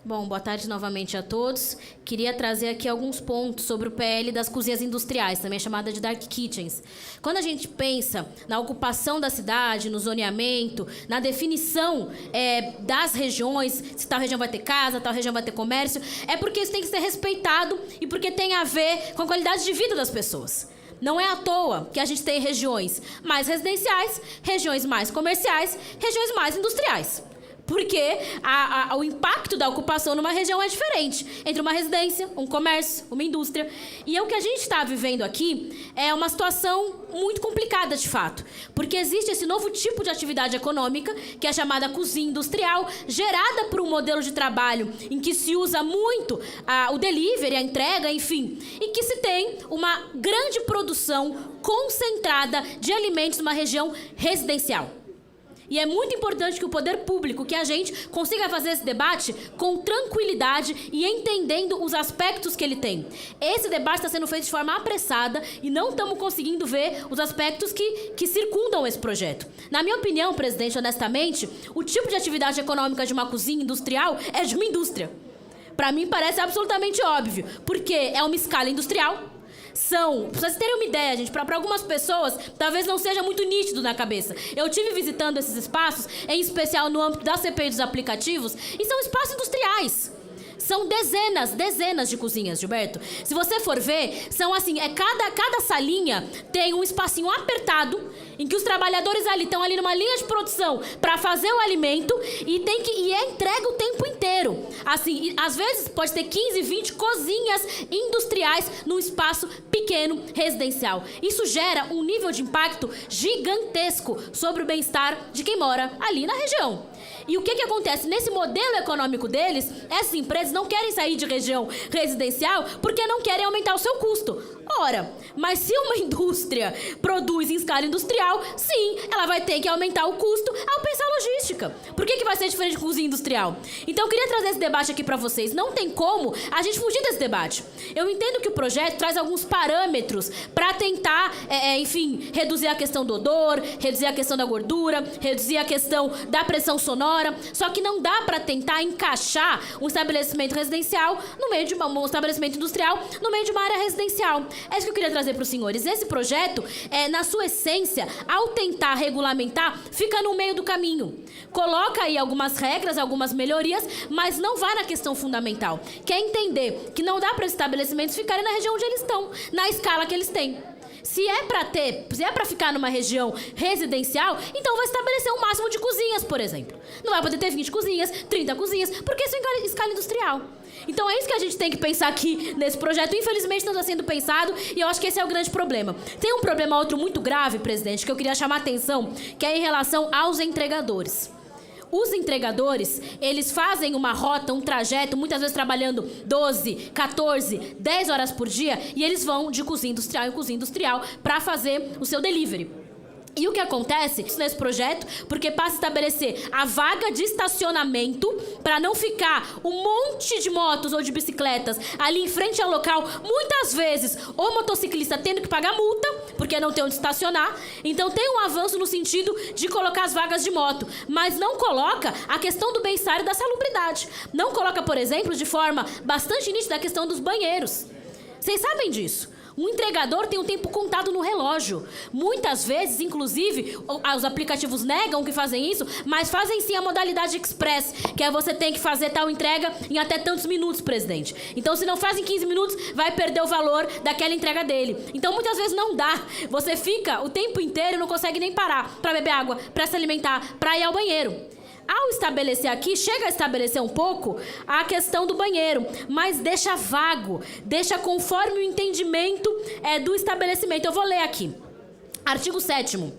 Bom, boa tarde novamente a todos. Queria trazer aqui alguns pontos sobre o PL das cozinhas industriais, também chamada de Dark Kitchens. Quando a gente pensa na ocupação da cidade, no zoneamento, na definição das regiões, se tal região vai ter casa, tal região vai ter comércio, é porque isso tem que ser respeitado e porque tem a ver com a qualidade de vida das pessoas. Não é à toa que a gente tem regiões mais residenciais, regiões mais comerciais, regiões mais industriais. Porque o impacto da ocupação numa região é diferente entre uma residência, um comércio, uma indústria. E o que a gente está vivendo aqui é uma situação muito complicada, de fato. Porque existe esse novo tipo de atividade econômica, que é chamada cozinha industrial, gerada por um modelo de trabalho em que se usa muito o delivery, a entrega, enfim. E que se tem uma grande produção concentrada de alimentos numa região residencial. E é muito importante que o poder público, que a gente consiga fazer esse debate com tranquilidade e entendendo os aspectos que ele tem. Esse debate está sendo feito de forma apressada e não estamos conseguindo ver os aspectos que circundam esse projeto. Na minha opinião, presidente, honestamente, o tipo de atividade econômica de uma cozinha industrial é de uma indústria. Para mim parece absolutamente óbvio, porque é uma escala industrial. Pra vocês terem uma ideia, gente, para algumas pessoas, talvez não seja muito nítido na cabeça. Eu tive visitando esses espaços, em especial no âmbito da CPI dos aplicativos, e são espaços industriais. São dezenas de cozinhas, Gilberto. Se você for ver, são assim, cada salinha tem um espacinho apertado, em que os trabalhadores estão ali numa linha de produção para fazer o alimento e é entrega o tempo inteiro. Assim, às vezes pode ter 15, 20 cozinhas industriais num espaço pequeno residencial. Isso gera um nível de impacto gigantesco sobre o bem-estar de quem mora ali na região. E o que acontece? Nesse modelo econômico deles, essas empresas não querem sair de região residencial porque não querem aumentar o seu custo. Ora, mas se uma indústria produz em escala industrial, sim, ela vai ter que aumentar o custo ao pensar logística. Por que vai ser diferente de cozinha industrial? Então eu queria trazer esse debate aqui para vocês. Não tem como a gente fugir desse debate. Eu entendo que o projeto traz alguns parâmetros para tentar, enfim, reduzir a questão do odor, reduzir a questão da gordura, reduzir a questão da pressão sonora. Só que não dá para tentar encaixar um estabelecimento residencial no meio de um estabelecimento industrial no meio de uma área residencial. É isso que eu queria trazer para os senhores. Esse projeto, na sua essência, ao tentar regulamentar, fica no meio do caminho. Coloca aí algumas regras, algumas melhorias, mas não vai na questão fundamental, que é entender que não dá para estabelecimentos ficarem na região onde eles estão, na escala que eles têm. Se é para ficar numa região residencial, então vai estabelecer um máximo de cozinhas, por exemplo. Não vai poder ter 20 cozinhas, 30 cozinhas, porque isso é em escala industrial. Então é isso que a gente tem que pensar aqui nesse projeto. Infelizmente não está sendo pensado e eu acho que esse é o grande problema. Tem um problema outro muito grave, presidente, que eu queria chamar a atenção, que é em relação aos entregadores. Os entregadores, eles fazem uma rota, um trajeto, muitas vezes trabalhando 12, 14, 10 horas por dia, e eles vão de cozinha industrial em cozinha industrial para fazer o seu delivery. E o que acontece nesse projeto, porque passa a estabelecer a vaga de estacionamento para não ficar um monte de motos ou de bicicletas ali em frente ao local, muitas vezes o motociclista tendo que pagar multa, porque não tem onde estacionar. Então tem um avanço no sentido de colocar as vagas de moto, mas não coloca a questão do bem-estar e da salubridade. Não coloca, por exemplo, de forma bastante nítida a questão dos banheiros. Vocês sabem disso? Um entregador tem um tempo contado no relógio. Muitas vezes, inclusive, os aplicativos negam que fazem isso, mas fazem sim a modalidade express, que é você tem que fazer tal entrega em até tantos minutos, presidente. Então, se não faz em 15 minutos, vai perder o valor daquela entrega dele. Então, muitas vezes não dá. Você fica o tempo inteiro e não consegue nem parar para beber água, para se alimentar, para ir ao banheiro. Ao estabelecer aqui, chega a estabelecer um pouco a questão do banheiro, mas deixa vago, deixa conforme o entendimento do estabelecimento. Eu vou ler aqui. Artigo 7º.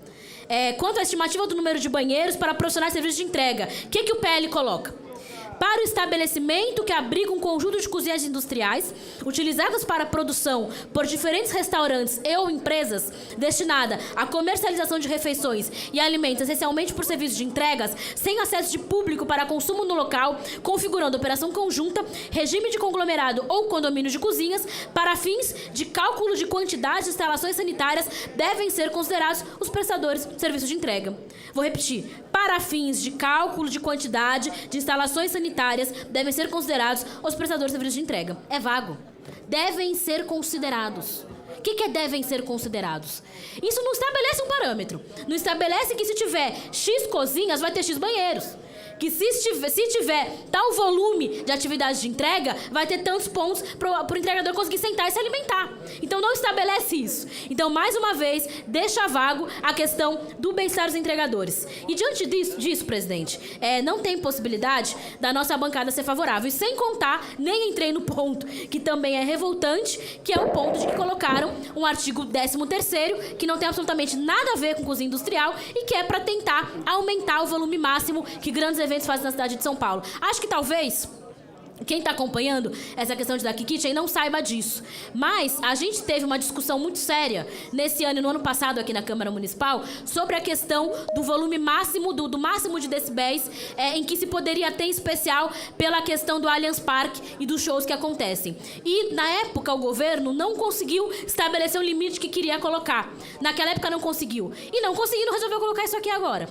Quanto à estimativa do número de banheiros para profissionais de serviço de entrega, o que o PL coloca? Para o estabelecimento que abriga um conjunto de cozinhas industriais utilizadas para a produção por diferentes restaurantes e ou empresas destinada à comercialização de refeições e alimentos essencialmente por serviços de entregas sem acesso de público para consumo no local, configurando operação conjunta, regime de conglomerado ou condomínio de cozinhas, para fins de cálculo de quantidade de instalações sanitárias devem ser considerados os prestadores de serviços de entrega. Vou repetir. Para fins de cálculo de quantidade de instalações sanitárias sanitárias devem ser considerados os prestadores de serviços de entrega. É vago. Devem ser considerados. O que é devem ser considerados? Isso não estabelece um parâmetro. Não estabelece que se tiver X cozinhas, vai ter X banheiros. Que se tiver tal volume de atividade de entrega, vai ter tantos pontos para o entregador conseguir sentar e se alimentar. Então não estabelece isso. Então, mais uma vez, deixa vago a questão do bem-estar dos entregadores. E diante disso, presidente, não tem possibilidade da nossa bancada ser favorável. E sem contar, nem entrei no ponto que também é revoltante, que é o ponto de que colocaram um artigo 13º, que não tem absolutamente nada a ver com cozinha industrial e que é para tentar aumentar o volume máximo que grandes eventos fazem na cidade de São Paulo. Acho que talvez quem está acompanhando essa questão de Dark Kitchen não saiba disso. Mas a gente teve uma discussão muito séria nesse ano e no ano passado aqui na Câmara Municipal sobre a questão do volume máximo, do máximo de decibéis em que se poderia ter, em especial pela questão do Allianz Parque e dos shows que acontecem. E na época o governo não conseguiu estabelecer um limite que queria colocar. Naquela época não conseguiu. E não conseguindo, resolveu colocar isso aqui agora.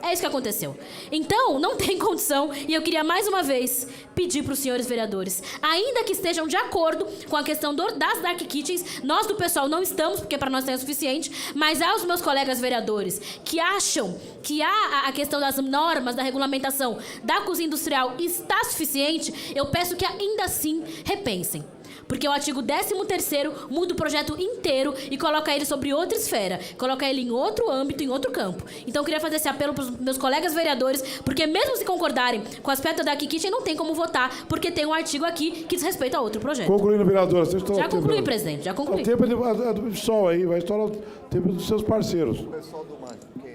É isso que aconteceu. Então, não tem condição, e eu queria mais uma vez pedir para os senhores vereadores, ainda que estejam de acordo com a questão das Dark Kitchens, nós do pessoal não estamos, porque para nós não é suficiente, mas aos meus colegas vereadores que acham que a questão das normas, da regulamentação da cozinha industrial está suficiente, eu peço que ainda assim repensem. Porque o artigo 13º muda o projeto inteiro e coloca ele sobre outra esfera. Coloca ele em outro âmbito, em outro campo. Então eu queria fazer esse apelo para os meus colegas vereadores, porque mesmo se concordarem com o aspecto da Dark Kitchen, não tem como votar, porque tem um artigo aqui que diz respeito a outro projeto. Concluindo, vereadora. Vocês estão já concluí, presidente, já concluí. O tempo do pessoal aí, vai estourar o tempo dos seus parceiros. O pessoal do MAN.